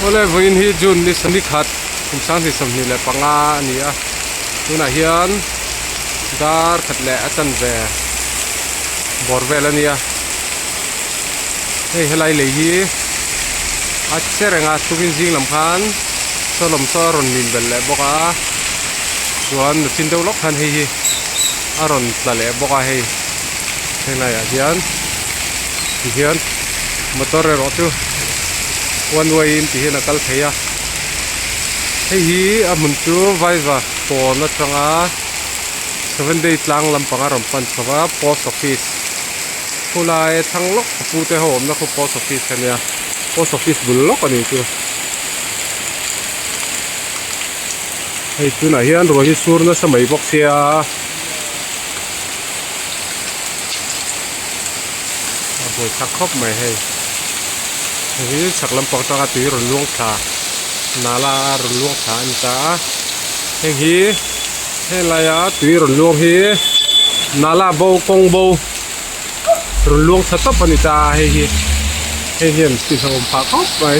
ole Vawiin hi June ni sani khat kumsang ni samni le panga ni a tuna hian dar khat le atan ve bor vel ania hei helai le hi a cherenga tukin jing lam khan solom so ron min bel le boka chuan chin deuh lok khan hei hi a ron tla le boka hei helai a hian motor ro chu one way in ti hian a kal theia hei hi a mun chu Vaivakawn na tanga 7 day tlang lampanga ron pan chawa post office khulai thang lok pu te hom na khu post office ania post office bul lok ani chu hei tuna hian ro hi sur na samai bok sia a boi thak khop mai hei hi sak lampang tanga ti ron luang tha nala ron luang tha an ta hei hi helaya tui ron luang hi nala bo kong bo ron luang tha top ani ta hei hian ti thong pha khop mai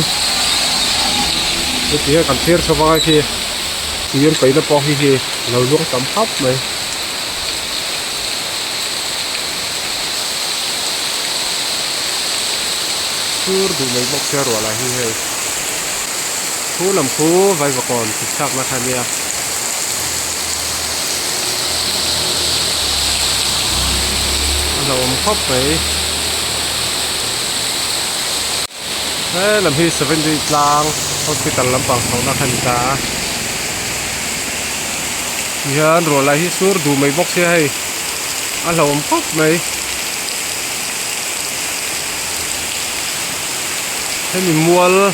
ti kan thir sawa ki tiyan pai na po hi lo luang tam khop mai sur du mai bok cher wala hi hei khu lam khu Vaivakawn ti chak na khania lo om khop mai lam hi 7 day tlang hospital lampang thona khan ta hian ro la hi sur du mai bok se hei a lo om khop mai hemi mual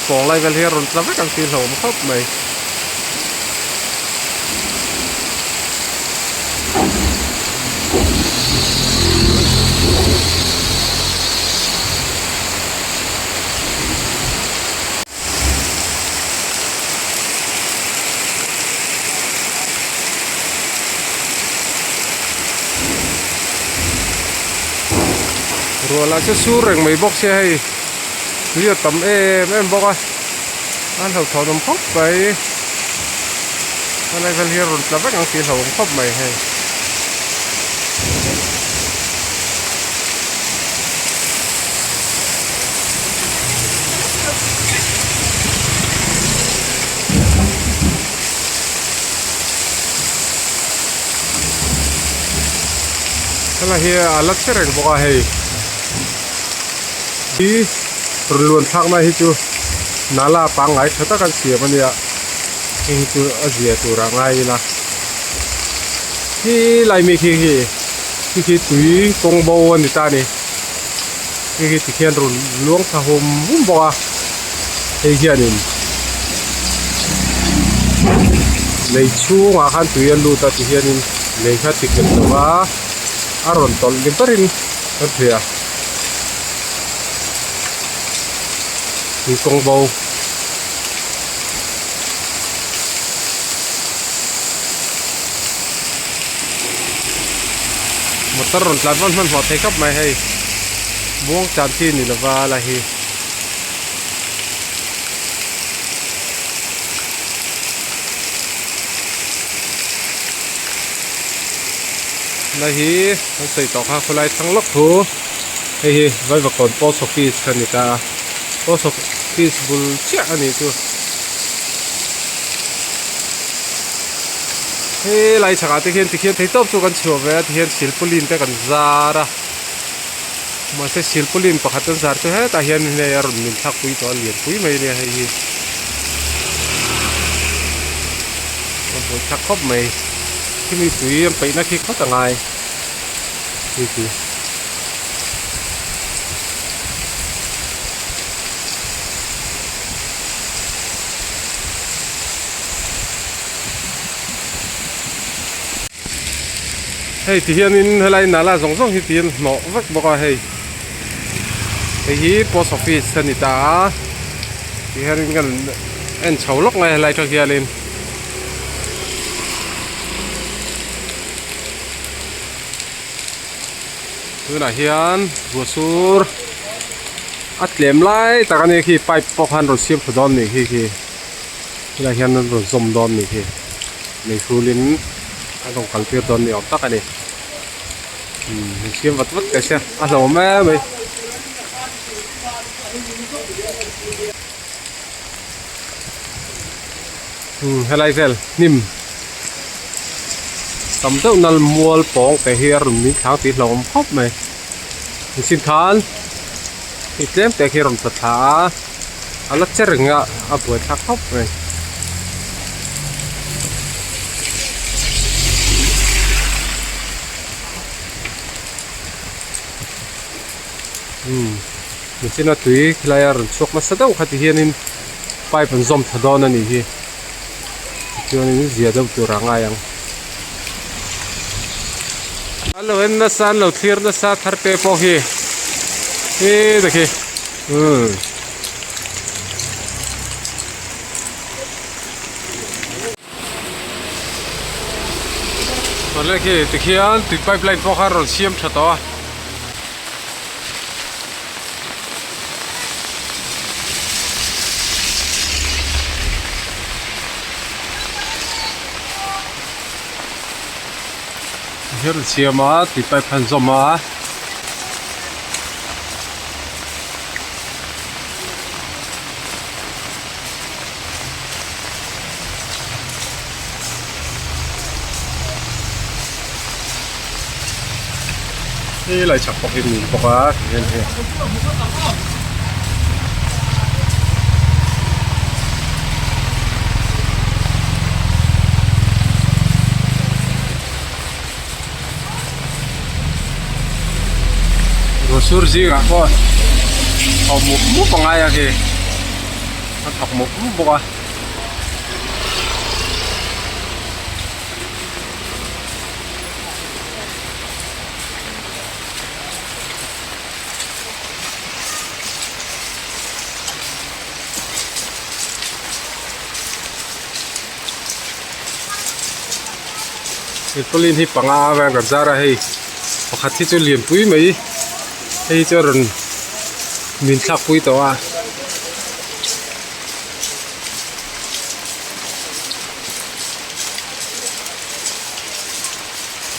pong lai vel hier ron tla vek ang ti lo om khop mai rồi là sẽ xuống rừng mấy bốc xe hay bây tầm em bốc à anh hậu thọ tầm khóc vậy anh này vẫn hiện là vách ăn tiền hậu khóc mày hay cái này hiện lắc xe rừng bốc à hay hi luôn thắc mai hi chu nala pang ngai thata kan sia mania hi chu azia tu ra ngai na hi lai mi hi tui kong bo ani ta ni hi ti khian run luang tha hom bum bo a hei hianin nei chu nga khan tui an lu ta ti hianin nei kha ti ken wa aron tol lim parin thia thì con bầu một tờ rồng lát vẫn họ thấy cấp mày hay buông chán chi này là va là hi là hi nó xây tàu khác lại thăng lốc thú hay Vaivakawn post office kan ta post office bul chia ani tu he lai chaka te khian thei top chu kan chho ve hian silpulin te kan zara ma se silpulin pakhatan zar chu he ta hian ne yar min thak pui to lian pui mai ne hei hi thak khop mai khi mi tui em pai na khi khot angai hi hey thì hiện in hay là là giống thì tiền nó vắt bao hey hi post office sân ta thì hiện gần en chấu lốc ngay lại cho kia lên thứ này hiện vừa sur lem lai ta kan khi pipe pok han ro siam thadon ni khi la hian ro zom don ni khi nei hulin adong kalpir don ni tak ani siam wat ka sia a lo ma mai helai zel nim tầm tâu nal mual pong te hier mi thang ti lom khop mai sin khan itlem te khi ron ta tha ala cheringa a bu tha khop mai mình xin nói tùy lại là suốt mà sao đâu khát thì hiện in phải phần zoom thật đó này hi cho nên gì đâu từ răng ai ăn alo em nó san lâu thiệt nó sa thar pe po hi đây kì còn lại kì thì khi anh tùy pipeline po khai rồi xiêm thật đó hier sia ma ti pai phan zomaนี่lại chặt bọc hình bọc á hiện hiện sur gì cả con học một bằng ai à kì học một bộ à thì tôi liên hiệp bằng ai và gặp ra ra hay hoặc thì tôi liền quý mấy hay cho rồi mình thắp quý tàu à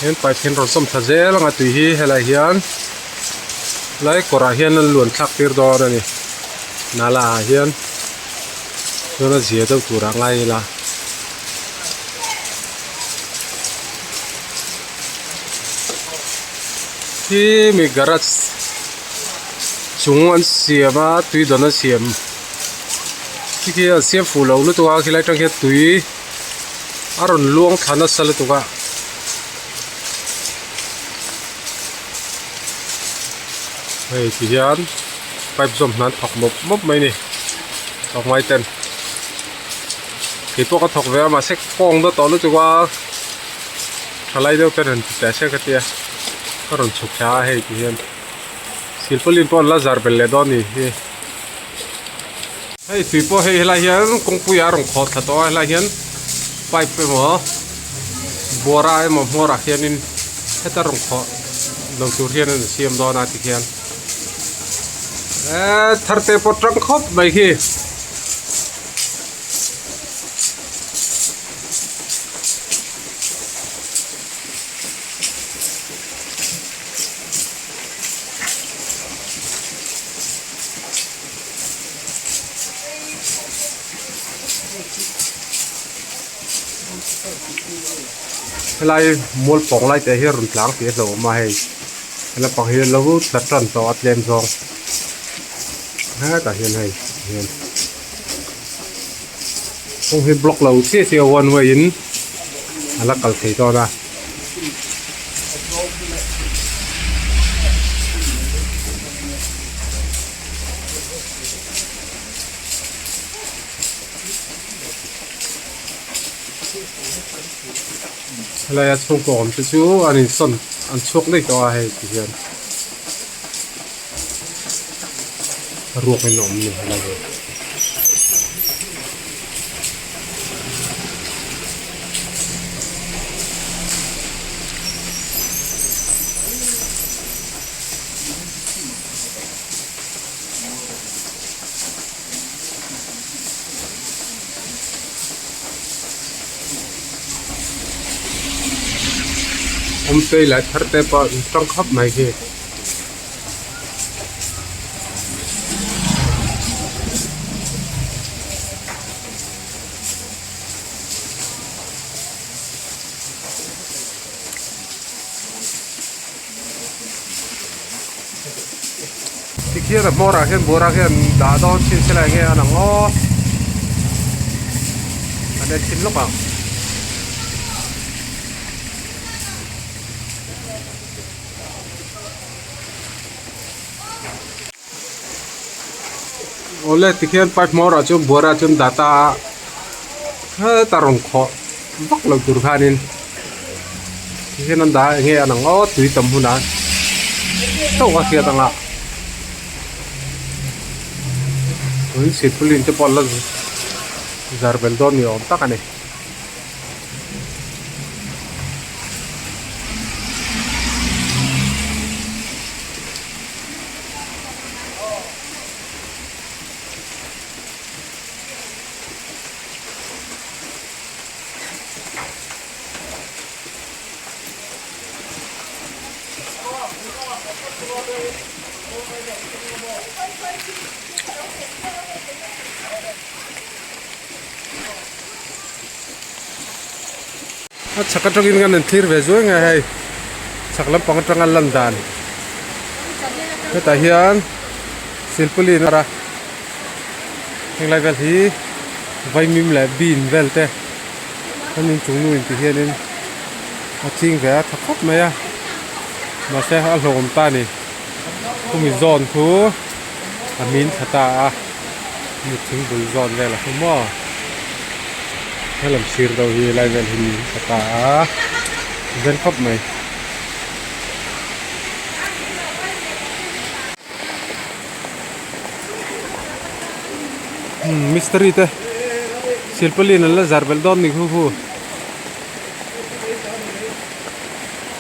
hiện tại thiên rồi xong thật dễ là ngã tùy hi hay là hiền lấy quả ra hiền nó luôn thắp tiệt đó này nà là hiền cho nó dễ đâu tụ ra ngay là khi mình garage chúng anh xiêm á tùy đó nó xiêm khi kia xiêm phủ lâu lúc tôi khi lại trong kia tùy à rồi luông thằng nó sờ lúc tôi này thì hiện pipe zoom nó thọc một mốc mấy nè thọc mấy tên thì tôi có thọc về mà sẽ phong đó lúc tôi thằng lấy đâu tên hình để sẽ cái kia có rồi chụp cha hay thì hiện silpulin po la zar belle doni hey tui po hey la hian kongpui arong khot tha to la hian pipe mo bora mo mora hianin heta rong kho long tur hian an siam do na ti hian tharte po trăng khop mai khi lại mua bóng lại để hiện run láng thì lâu mà hay là bằng hiện lâu đặt trần to lên rồi hết cả hiện này hiện không hiện block lâu xia xia one way in là cần thấy to ra là không còn cái chú anh son anh chuốc đấy to hay thì hiện ruột cái nồng này là gì om tei la thar te pa tang khap mai hi kia là mora khen bora khen đã đón xin sẽ lại nghe là ngó anh em xin lúc à ole tikhian part mora chum bora chum data ha tarong kho vak lo tur khanin tikhian an da nghe là ngó tui tam huna to ka kia tanga ui xịt pulin cho bọn là giờ bên đó nhiều tắc này chắc trong cái ngành thir về dưới ngày hay chắc lắm bằng trong ngành lần đàn cái tại hiện silpuli ra hiện lại về thì vay mìm lại bin về thế nên chúng nuôi thì hiện nên chinh về thắc khóc mấy à mà sẽ ăn lồng ta này không bị giòn thú min thật ta một tiếng bùi giòn về là không mò hay làm xịt đầu thì lại về hình cả dân khắp này mystery thế silpulin là zarbel don ni khu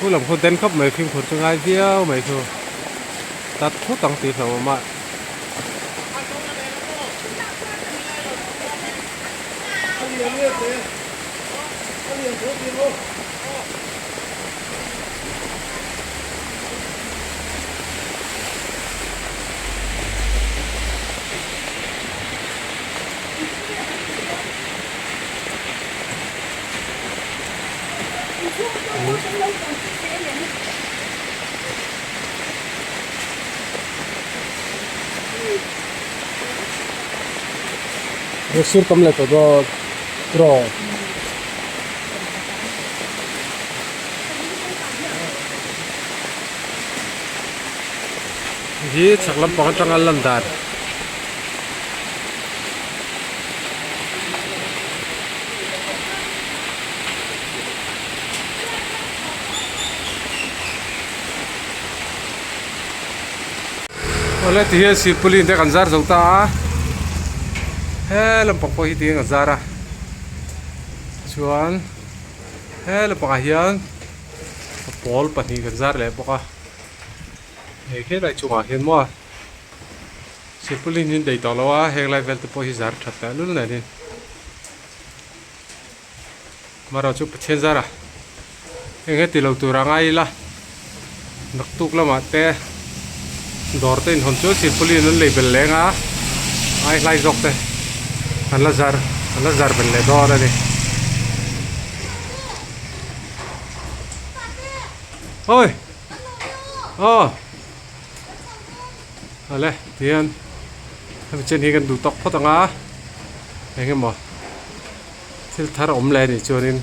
làm khu dân khắp mấy phim khổ trong ai video mấy thôi tắt thuốc tăng tiền nào mà sur cầm lại todo pro gì chắc lắm bằng trong ăn lần đàn oleh dia si pulin dia kan zar zauta he lam pok hi tiếng zara chuan he lam pok hian pol pani kan zar le poka he khe lai chunga hian mo si pulin in dei to lawa he lai vel te po hi zar thatta lul na ni mara chu pchen zara he ti lo tu rangai la nak tuk lama te dor te hon chu si pulin an label lenga ai lai jok te an la zar ben le dor ani oi oh ale tian ham chen hi kan du tok photanga engem mo sil thar om le ni churin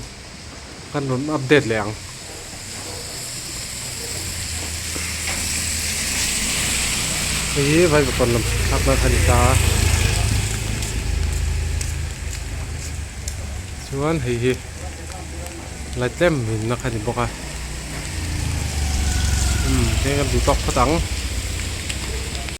kan ron update leng Vaivakawn lam thak na thani ta chuan hei lai tlem min na khani boka te kan du tok phatang